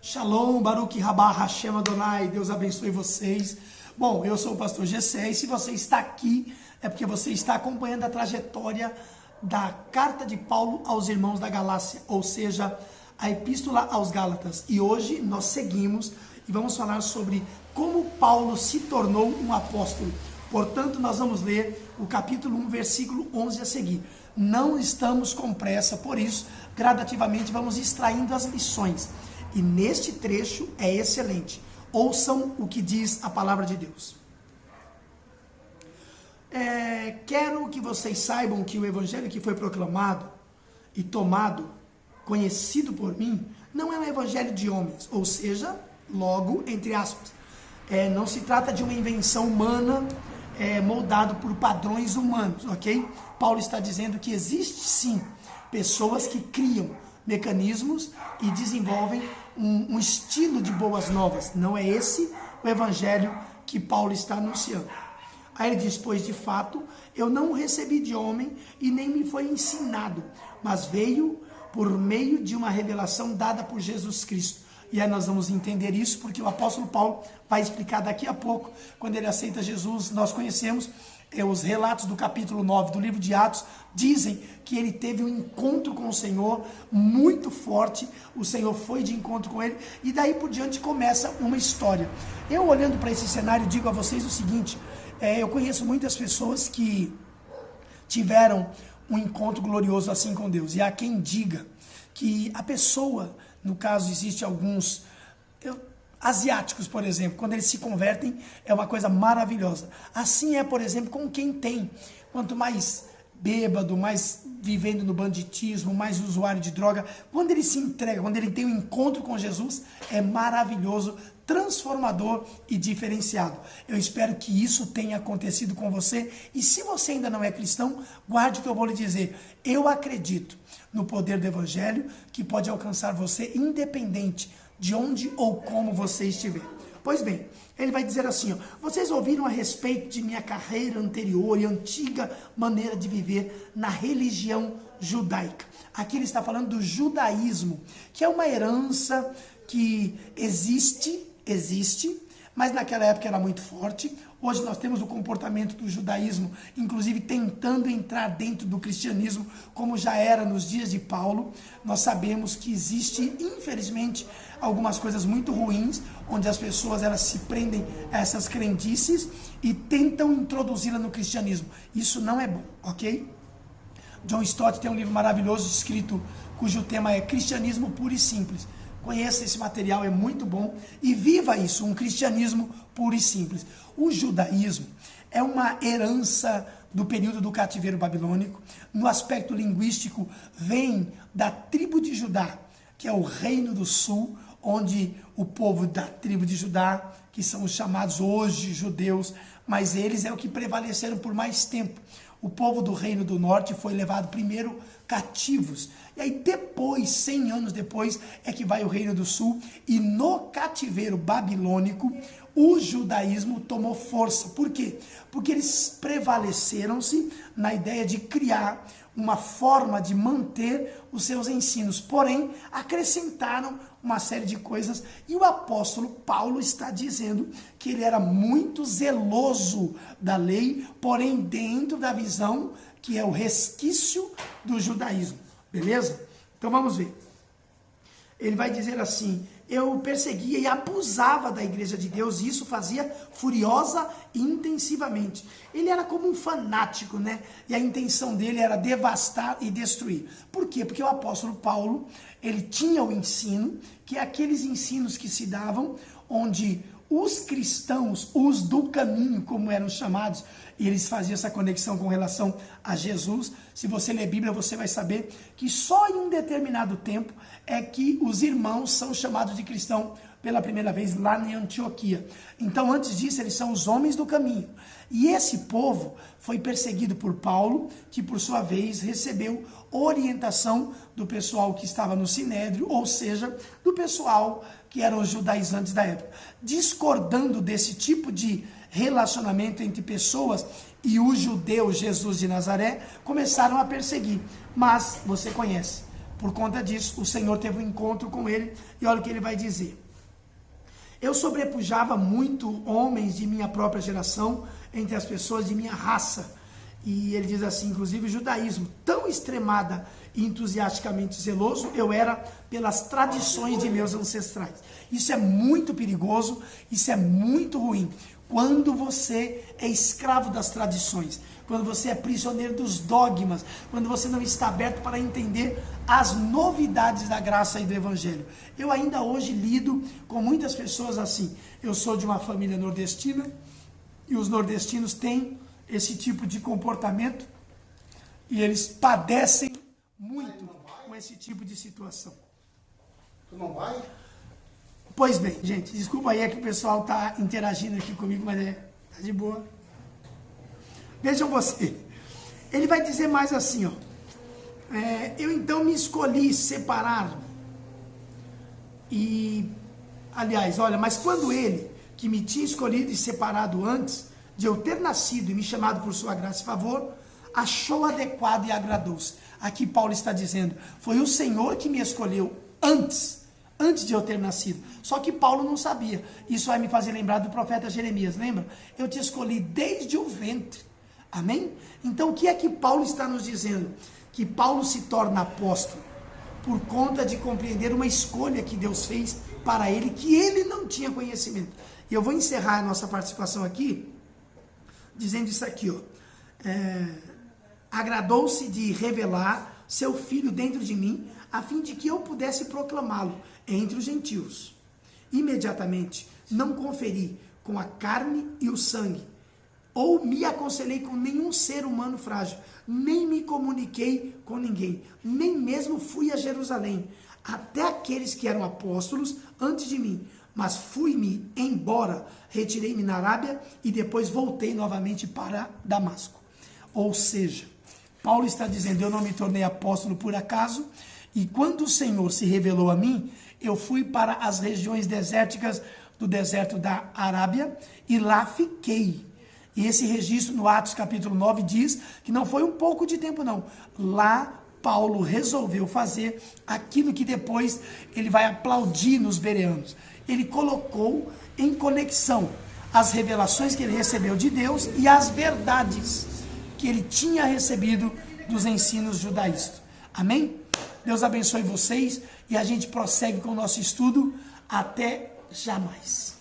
Shalom, Baruch Rabá, Hashem Adonai, Deus abençoe vocês. Bom, eu sou o pastor Gessé e se você está aqui é porque você está acompanhando a trajetória da carta de Paulo aos irmãos da Galácia, ou seja, a epístola aos Gálatas. E hoje nós seguimos e vamos falar sobre como Paulo se tornou um apóstolo. Portanto, nós vamos ler o capítulo 1, versículo 11 a seguir. Não estamos com pressa, por isso, gradativamente vamos extraindo as lições. E neste trecho é excelente. Ouçam o que diz a palavra de Deus. Quero que vocês saibam que o evangelho que foi proclamado e tomado, conhecido por mim, não é um evangelho de homens, ou seja, logo, entre aspas, não se trata de uma invenção humana, moldado por padrões humanos, ok? Paulo está dizendo que existe sim pessoas que criam mecanismos e desenvolvem um estilo de boas novas. Não é esse o evangelho que Paulo está anunciando. Aí ele diz, pois de fato eu não recebi de homem e nem me foi ensinado, mas veio por meio de uma revelação dada por Jesus Cristo. E aí nós vamos entender isso porque o apóstolo Paulo vai explicar daqui a pouco, quando ele aceita Jesus. Nós conhecemos os relatos do capítulo 9 do livro de Atos, dizem que ele teve um encontro com o Senhor muito forte, o Senhor foi de encontro com ele, e daí por diante começa uma história. Eu olhando para esse cenário digo a vocês o seguinte, eu conheço muitas pessoas que tiveram um encontro glorioso assim com Deus, e há quem diga que a pessoa, no caso existe alguns asiáticos, por exemplo, quando eles se convertem é uma coisa maravilhosa. Assim é, por exemplo, com quem tem, quanto mais bêbado, mais vivendo no banditismo, mais usuário de droga, quando ele se entrega, quando ele tem um encontro com Jesus, é maravilhoso, transformador e diferenciado. Eu espero que isso tenha acontecido com você, e se você ainda não é cristão, guarde o que eu vou lhe dizer. Eu acredito no poder do evangelho que pode alcançar você independente de onde ou como você estiver. Pois bem, ele vai dizer assim, vocês ouviram a respeito de minha carreira anterior e antiga maneira de viver na religião judaica. Aqui ele está falando do judaísmo, que é uma herança que existe, mas naquela época era muito forte. Hoje nós temos o comportamento do judaísmo, inclusive tentando entrar dentro do cristianismo, como já era nos dias de Paulo. Nós sabemos que existe, infelizmente, algumas coisas muito ruins, onde as pessoas elas se prendem a essas crendices e tentam introduzi-la no cristianismo. Isso não é bom, ok? John Stott tem um livro maravilhoso escrito, cujo tema é Cristianismo Puro e Simples. Conheça esse material, é muito bom, e viva isso, um cristianismo puro e simples. O judaísmo é uma herança do período do cativeiro babilônico. No aspecto linguístico, vem da tribo de Judá, que é o reino do sul, onde o povo da tribo de Judá, que são os chamados hoje judeus, mas eles é o que prevaleceram por mais tempo. O povo do reino do norte foi levado primeiro cativos, e aí depois, 100 anos depois, é que vai o reino do sul, e no cativeiro babilônico, o judaísmo tomou força. Por quê? Porque eles prevaleceram-se na ideia de criar uma forma de manter os seus ensinos, porém, acrescentaram uma série de coisas, e o apóstolo Paulo está dizendo que ele era muito zeloso da lei, porém dentro da visão que é o resquício do judaísmo, beleza? Então vamos ver. Ele vai dizer assim, eu perseguia e abusava da igreja de Deus, e isso fazia furiosa e intensivamente. Ele era como um fanático, né? E a intenção dele era devastar e destruir. Por quê? Porque o apóstolo Paulo, ele tinha o ensino, que é aqueles ensinos que se davam, onde os cristãos, os do caminho, como eram chamados, e eles faziam essa conexão com relação a Jesus. Se você ler Bíblia, você vai saber que só em um determinado tempo é que os irmãos são chamados de cristão pela primeira vez lá em Antioquia. Então, antes disso, eles são os homens do caminho. E esse povo foi perseguido por Paulo, que por sua vez recebeu orientação do pessoal que estava no Sinédrio, ou seja, do pessoal que eram os judaizantes da época. Discordando desse tipo de relacionamento entre pessoas e o judeu Jesus de Nazaré, começaram a perseguir. Mas, você conhece, Por conta disso, o Senhor teve um encontro com ele, e olha o que ele vai dizer. Eu sobrepujava muito homens de minha própria geração, entre as pessoas de minha raça. E ele diz assim, inclusive o judaísmo, tão extremada e entusiasticamente zeloso, eu era pelas tradições de meus ancestrais. Isso é muito perigoso, isso é muito ruim. Quando você é escravo das tradições, quando você é prisioneiro dos dogmas, quando você não está aberto para entender as novidades da graça e do evangelho. Eu ainda hoje lido com muitas pessoas assim. Eu sou de uma família nordestina e os nordestinos têm esse tipo de comportamento e eles padecem muito com esse tipo de situação. Tu não vai? Pois bem, gente, desculpa aí, é que o pessoal está interagindo aqui comigo, mas tá de boa. Vejam você, ele vai dizer mais assim, ó, eu então me escolhi separar, e, aliás, olha, mas quando ele, que me tinha escolhido e separado antes, de eu ter nascido e me chamado por sua graça e favor, achou adequado e agradou-se. Aqui Paulo está dizendo, foi o Senhor que me escolheu antes de eu ter nascido. Só que Paulo não sabia. Isso vai me fazer lembrar do profeta Jeremias, lembra? Eu te escolhi desde o ventre. Amém? Então o que é que Paulo está nos dizendo? Que Paulo se torna apóstolo por conta de compreender uma escolha que Deus fez para ele, que ele não tinha conhecimento. E eu vou encerrar a nossa participação aqui, dizendo isso aqui, ó. Agradou-se de revelar seu filho dentro de mim, a fim de que eu pudesse proclamá-lo entre os gentios. Imediatamente, não conferi com a carne e o sangue, ou me aconselhei com nenhum ser humano frágil, nem me comuniquei com ninguém, nem mesmo fui a Jerusalém, até aqueles que eram apóstolos antes de mim, mas fui-me embora, retirei-me na Arábia e depois voltei novamente para Damasco. Ou seja, Paulo está dizendo, eu não me tornei apóstolo por acaso, e quando o Senhor se revelou a mim, eu fui para as regiões desérticas do deserto da Arábia e lá fiquei. E esse registro no Atos capítulo 9 diz que não foi um pouco de tempo não. Lá Paulo resolveu fazer aquilo que depois ele vai aplaudir nos bereanos. Ele colocou em conexão as revelações que ele recebeu de Deus e as verdades que ele tinha recebido dos ensinos judaístas. Amém? Deus abençoe vocês e a gente prossegue com o nosso estudo. Até jamais.